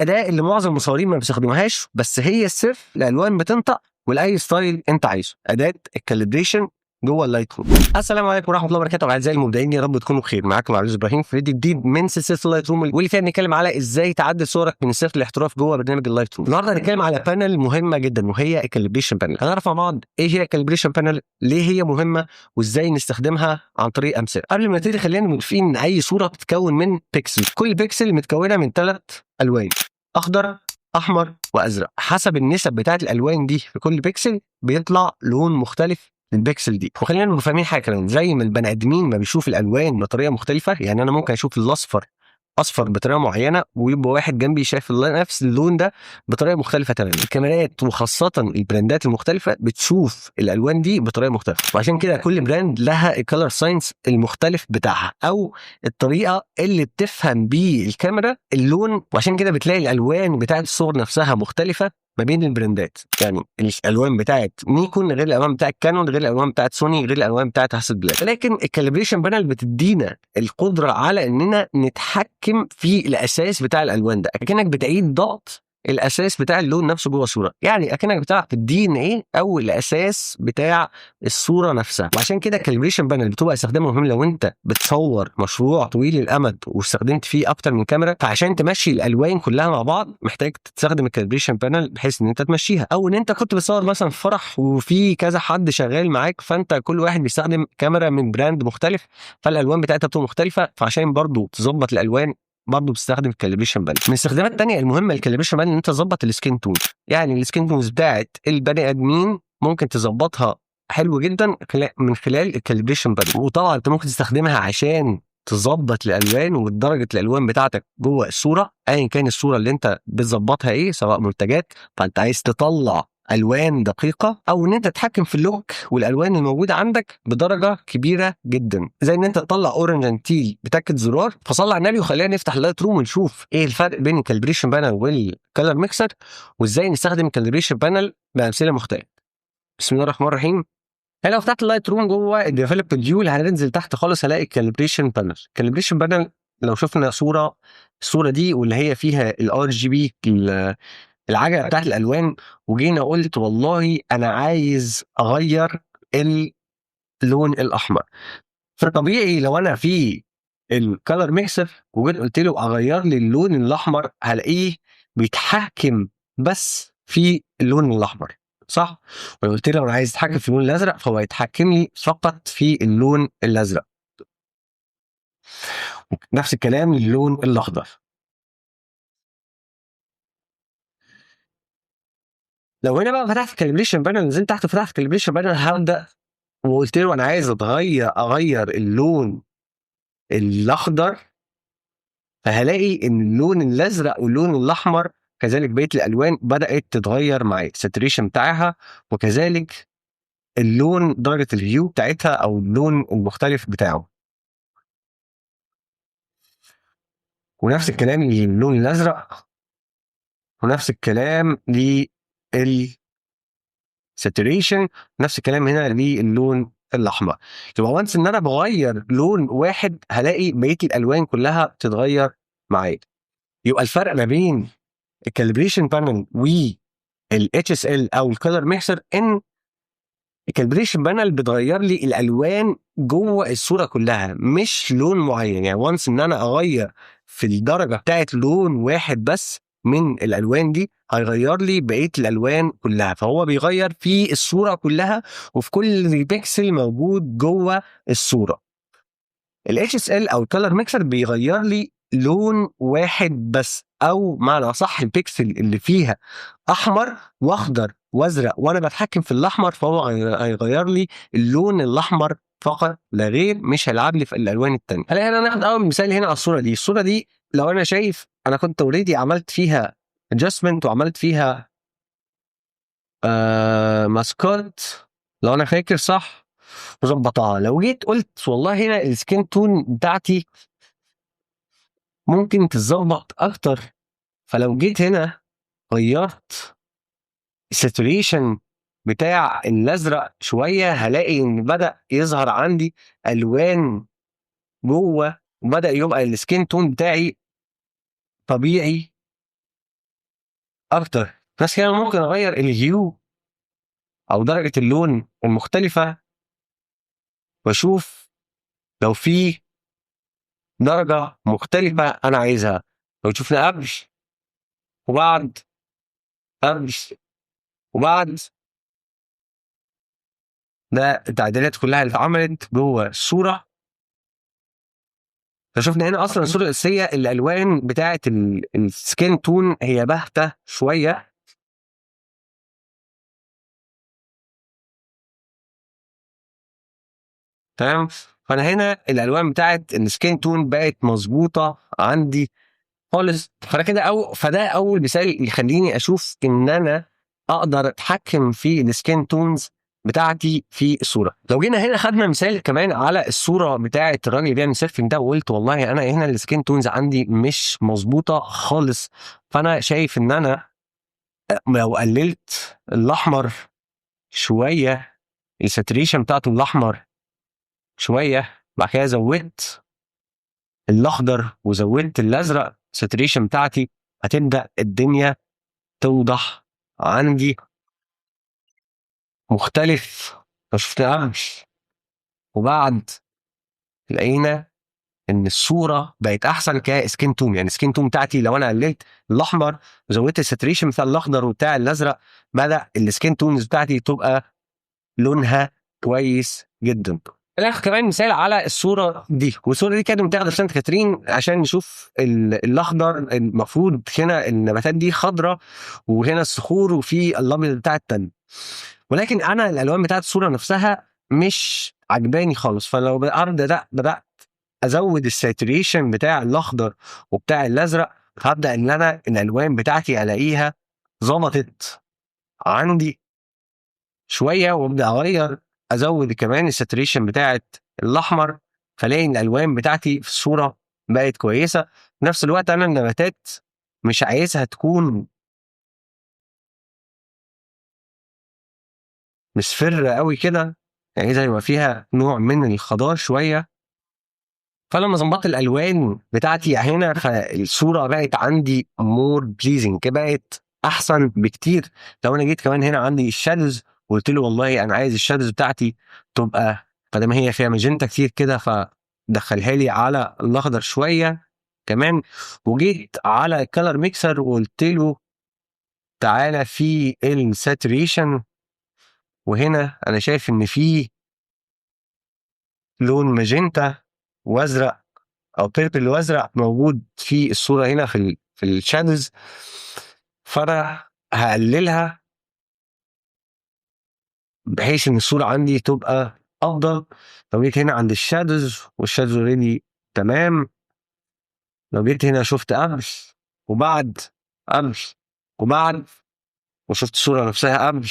الاداه اللي معظم المصورين ما بيستخدموهاش، بس هي السر. الالوان بتنطق ولاي ستايل انت عايزه. اداه الكاليبريشن جوه اللايت روم. السلام عليكم ورحمه الله وبركاته اعزائي المبدعين، يا رب تكونوا بخير. معاكم عبد ابراهيم في فيديو جديد من سلسله اللايت روم، واللي فيها بنتكلم على ازاي تعدل صورك من الصفر للاحتراف جوه برنامج اللايت روم. النهارده هنتكلم على بانل مهمه جدا، وهي الكاليبريشن بانل. هنعرف مع بعض ايه هي الكاليبريشن بانل، ليه هي مهمه، وازاي نستخدمها عن طريق امثله. قبل ما نبتدي خلينا متفقين ان اي صوره بتتكون من بيكسل، كل بيكسل متكونه من 3 الوان: اخضر، احمر، وازرق. حسب النسب بتاعت الالوان دي في كل بيكسل بيطلع لون مختلف للبيكسل دي. وخلينا نبقى فاهمين حاجه كمان، زي ما البني ادمين ما بيشوف الالوان بطريقه مختلفه، يعني انا ممكن اشوف الاصفر اصفر بطريقه معينه، ويبقى واحد جنبي شايف نفس اللون ده بطريقه مختلفه تماما. الكاميرات وخاصه البراندات المختلفه بتشوف الالوان دي بطريقه مختلفه، وعشان كده كل براند لها الكالر ساينس المختلف بتاعها، او الطريقه اللي بتفهم بيه الكاميرا اللون. وعشان كده بتلاقي الالوان بتاعت الصور نفسها مختلفه ما بين البراندات. يعني الالوان بتاعت نيكون غير الالوان بتاعت كانون، غير الالوان بتاعت سوني، غير الالوان بتاعت هاسلبلاد. لكن الكاليبريشن بانل بتدينا القدره على اننا نتحكم في الاساس بتاع الالوان ده، اكنك بتعيد ضغط الاساس بتاع اللون نفسه جوه الصوره، يعني اكنك بتلعب في الدي ان ايه او الاساس بتاع الصوره نفسها. وعشان كده الكاليبريشن بانل بتبقى استخدامه مهم لو انت بتصور مشروع طويل الامد واستخدمت فيه اكتر من كاميرا، فعشان تمشي الالوان كلها مع بعض محتاج تستخدم الكاليبريشن بانل بحيث ان انت تمشيها. او ان انت كنت بتصور مثلا في فرح وفي كذا حد شغال معاك، فانت كل واحد بيستخدم كاميرا من براند مختلف، فالالوان بتاعتها بتبقى مختلفه، فعشان برضو تظبط الالوان برضه بتستخدم الكاليبريشن بانل. من الاستخدامات الثانيه المهمه للكاليبريشن بانل ان انت تظبط السكين تون. يعني السكين تونز بتاعت البني ادمين ممكن تظبطها حلو جدا من خلال الكاليبريشن بانل. وطبعا انت ممكن تستخدمها عشان تظبط الالوان ودرجه الالوان بتاعتك جوه الصوره، ايا كان الصوره اللي انت بتظبطها ايه، سواء منتجات فانت عايز تطلع الوان دقيقه، او ان انت تتحكم في اللوك والالوان الموجوده عندك بدرجه كبيره جدا، زي ان انت تطلع اورنج اند تيل بتاكد زرار. فصلى على النبي وخلينا نفتح اللايت روم ونشوف ايه الفرق بين الكاليبريشن بانل والكالر ميكسر، وازاي نستخدم الكاليبريشن بانل بامثله مختلفه. بسم الله الرحمن الرحيم. هنا لو فتحت اللايت روم جوه الديفلوب فيو هننزل تحت خالص هلاقي الكاليبريشن بانل. الكاليبريشن بانل لو شفنا الصوره دي واللي هي فيها الار جي بي، العجله بتاعت الالوان، وجينا قلت والله انا عايز اغير اللون الاحمر، فطبيعي لو انا في الكالر ميكسر وجيت قلت له اغير لي اللون الاحمر هلاقيه بيتحكم بس في اللون الاحمر، صح؟ ولو قلت له انا عايز اتحكم في اللون الازرق فهو يتحكم لي فقط في اللون الازرق. نفس الكلام للون الاخضر. لو هنا بقى فتحت الكاليبريشن بانل، نزلت تحت فتحت الكاليبريشن بانل، هبدا وقلت له انا عايز اغير اللون الاخضر، فهلاقي ان اللون الازرق واللون الاحمر كذلك بقيه الالوان بدات تتغير معايا الساتوريشن بتاعها، وكذلك اللون درجه الهيو بتاعتها او اللون المختلف بتاعه. ونفس الكلام للون الازرق، ونفس الكلام للساتوريشن، نفس الكلام هنا للون الاحمر. يبقى وانس ان انا بغير لون واحد هلاقي بقيه الالوان كلها بتتغير معايا. يبقى الفرق ما بين الكاليبريشن بانل والاتش اس ال او الكالر ميكسر ان الكالبريشن بانل بتغير لي الالوان جوه الصوره كلها، مش لون معين. يعني وانس ان انا اغير في الدرجه بتاعت لون واحد بس من الالوان دي هيغير لي بقيه الالوان كلها، فهو بيغير في الصوره كلها وفي كل بيكسل موجود جوه الصوره. الاتش اس ال او الكالر ميكسر بيغير لي لون واحد بس، او معنى صح البيكسل اللي فيها احمر واخضر وازرق وانا بتحكم في الاحمر، فهو هيغير لي اللون الاحمر فقط لا غير، مش هيلعب لي في الالوان التانية. هلا انا ناخد اول مثال هنا على الصوره دي لو انا شايف انا كنت اوريدي عملت فيها ادجستمنت وعملت فيها ماسكات لو انا فاكر صح وظبطها. لو جيت قلت والله هنا السكين تون بتاعتي ممكن تتظبط اكتر، فلو جيت هنا غيرت الساتوريشن بتاع الازرق شويه هلاقي ان بدا يظهر عندي الوان جوه، وبدا يبقى السكين تون بتاعي طبيعي اكتر. بس كده ممكن اغير الهيو او درجه اللون المختلفه، واشوف لو في درجه مختلفه انا عايزها. لو شفنا قبل وبعد، قبل وبعد، ده التعديلات كلها اللي اتعملت جوه الصوره. فشفنا هنا اصلا الصوره الاساسيه الالوان بتاعه السكين تون هي باهته شويه. تمام. فانا هنا الالوان بتاعه السكين تون بقت مظبوطه عندي خالص. فانا كده فده اول مثال يخليني اشوف ان انا اقدر اتحكم في السكين تونز بتاعتي في الصوره. لو جينا هنا خدنا مثال كمان على الصوره بتاعه الراجل اللي بيعمل سيرفنج ده، وقلت والله انا هنا السكين تونز عندي مش مظبوطه خالص. فانا شايف ان انا لو قللت الاحمر شويه، الساتوريشن بتاعته الاحمر شويه، بعد كده زودت الاخضر وزودت الازرق، الساتوريشن بتاعتي هتبدا الدنيا توضح عندي مختلف. لو شفنا قبل وبعد، لقينا ان الصوره بقت احسن كسكين توم. يعني السكين توم بتاعتي لو انا قللت الاحمر وزودت الساتوريشن بتاع الاخضر وبتاع الازرق، بدا السكين تونز بتاعتي تبقى لونها كويس جدا. الاخر كمان مثال على الصوره دي، والصوره دي كانت متاخده في سانت كاترين عشان نشوف الاخضر. المفروض هنا النباتات دي خضراء، وهنا الصخور، وفي الابيض بتاع التلج. ولكن انا الالوان بتاعت الصوره نفسها مش عجباني خالص. فلو بدات ازود الساتوريشن بتاع الاخضر وبتاع الازرق، هبدا ان انا الالوان بتاعتي الاقيها ظبطت عندي شويه، وابدا اغير ازود كمان الساتوريشن بتاعت الاحمر، فلاقي ان الالوان بتاعتي في الصوره بقت كويسه. في نفس الوقت انا النباتات مش عايزها تكون مصفرة قوي كده، يعني عايزها يبقى فيها نوع من الخضار شويه. فلما ظبطت الالوان بتاعتي هنا، فالصوره بقت عندي مور بليزنج، بقت احسن بكتير. لو انا جيت كمان هنا عندي الشادوز وقلت له والله انا عايز الشادوز بتاعتي تبقى بدل ما هي فيها ماجنتا كتير كده، فدخلها لي على الاخضر شويه كمان. وجيت على الكالر ميكسر وقلت له تعالى في الساتوريشن، وهنا انا شايف ان في لون ماجنتا وازرق او بيربل وازرق موجود في الصوره هنا في الشادوز. فانا هقللها بحيث ان الصوره عندي تبقى افضل. لو جيت هنا عند الشادوز، والشادوز اوريدي تمام. لو جيت هنا شفت قبل وبعد، قبل وبعد، وشفت الصوره نفسها قبل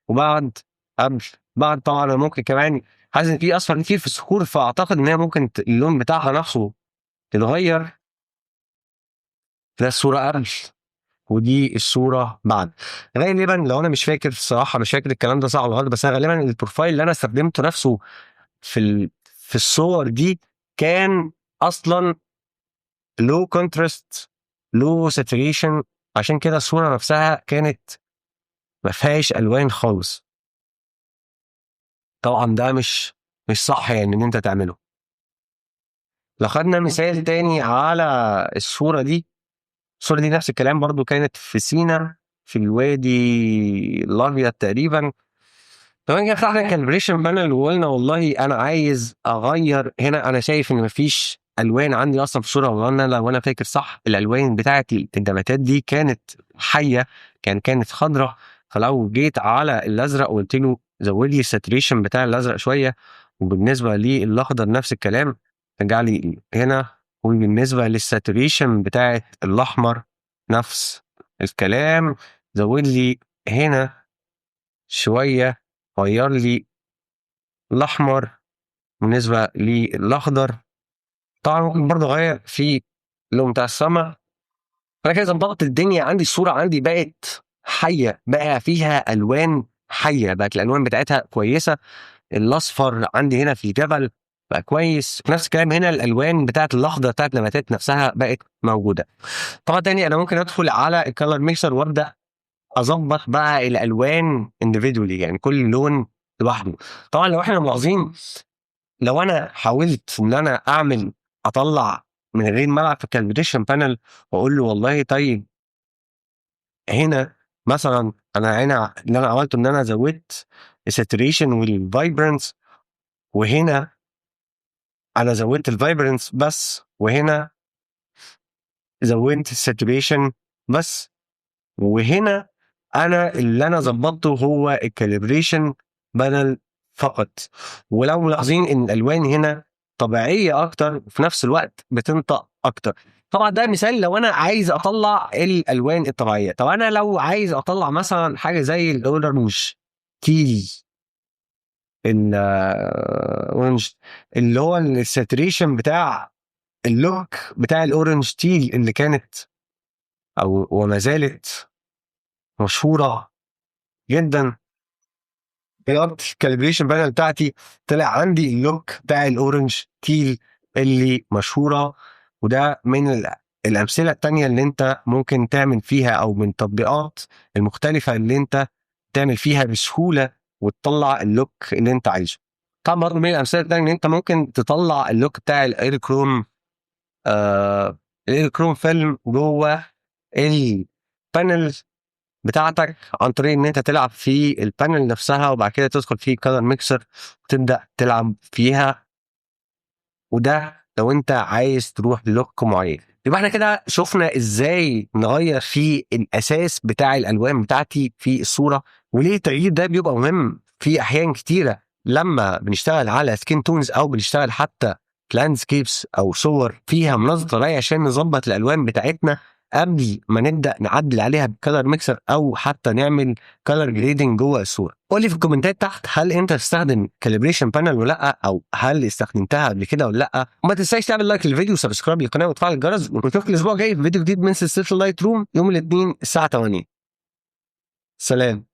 وبعد، قبل بعد. طبعا انا ممكن كمان حاسس ان في اصفر كتير في الصخور، فاعتقد ان هي ممكن اللون بتاعها نفسه يتغير. ده الصوره قبل، ودي الصوره بعد. غالبا لو انا مش فاكر الصراحه، مش فاكر الكلام ده صح ولا غلط، بس انا غالبا البروفايل اللي انا استخدمته نفسه في الصور دي كان اصلا لو كونتراست، لو ساتوريشن. عشان كده الصوره نفسها كانت ما فيهاش الوان خالص. طبعا ده مش صح يعني ان انت تعمله. لو خدنا مثال تاني على الصوره دي، الصوره دي نفس الكلام برضو، كانت في سينا في الوادي الابيض تقريبا. طبعا كده فتحنا الكالبريشن بانل وقلنا والله انا عايز اغير هنا. انا شايف ان مفيش الوان عندي اصلا في الصوره، وانا لو انا فاكر صح الالوان بتاعت النباتات دي كانت حيه، كانت خضراء. فلو جيت على الازرق وقلت له زود لي الساتوريشن بتاع الازرق شويه، وبالنسبه للاخضر نفس الكلام رجع لي هنا، وبالنسبه للساتوريشن بتاعت الاحمر نفس الكلام، زود لي هنا شويه، غير لي الاحمر بالنسبه للاخضر. طبعا ممكن برضه اغير في اللون بتاع السما. انا كده ظبطت الدنيا عندي، الصوره عندي بقت حيه، بقى فيها الوان حيه، بقت الالوان بتاعتها كويسه. الاصفر عندي هنا في الجبل بقى كويس. نفس الكلام هنا، الالوان بتاعت الاخضر بتاعت النباتات نفسها بقت موجوده. طبعا تاني انا ممكن ادخل على الكالر ميكسر وابدا اظبط بقى الالوان individually، يعني كل لون لوحده. طبعا لو احنا ملاحظين، لو انا حاولت ان انا اطلع من غير ما العب في الكالبريشن بانل واقول له والله طيب هنا مثلا، انا هنا اللي انا عملته ان انا زودت الساتوريشن والفايبرنس، وهنا انا زودت الفايبرنس بس، وهنا زودت الساتوريشن بس، وهنا انا اللي انا ظبطته هو الكاليبريشن بانل فقط. ولو ملاحظين ان الالوان هنا طبيعيه اكتر وفي نفس الوقت بتنطق اكتر. طبعا ده مثال لو انا عايز اطلع الالوان الطبيعيه. طب انا لو عايز اطلع مثلا حاجه زي الاورنج تيل، الاورنج اللي هو الساتوريشن بتاع اللوك بتاع الاورنج تيل اللي كانت او وما زالت مشهوره جدا، غيرت الكاليبريشن بانل بتاعتي، طلع عندي اللوك بتاع الاورنج تيل اللي مشهوره. وده من الامثله التانية اللي انت ممكن تعمل فيها، او من التطبيقات المختلفه اللي انت تعمل فيها بسهوله وتطلع اللوك اللي انت عايزه. طبعا برضه من الامثله التانية ان انت ممكن تطلع اللوك بتاع الاير كروم، الاير كروم فيلم جوه البانل بتاعتك، عن طريق ان انت تلعب في البانل نفسها وبعد كده تدخل في كلر ميكسر وتبدا تلعب فيها. وده لو انت عايز تروح للوك معين. يبقى احنا كده شفنا ازاي نغير في الاساس بتاع الالوان بتاعتي في الصوره، وليه التغيير ده بيبقى مهم في احيان كتيره لما بنشتغل على سكين تونز او بنشتغل حتى لاندسكيبس او صور فيها مناظر طبيعيه، عشان نظبط الالوان بتاعتنا قبل ما نبدا نعدل عليها بكلر ميكسر او حتى نعمل كلر جريدنج جوه الصوره. قول لي في الكومنتات تحت، هل انت تستخدم كاليبريشن بانل ولا لا، او هل استخدمتها قبل كده ولا لا؟ وما تنساش تعمل لايك للفيديو وسبسكرايب للقناه وتفعل الجرس، ونشوفك الاسبوع الجاي في فيديو جديد من سلسله اللايت روم يوم الاثنين الساعه 8. سلام.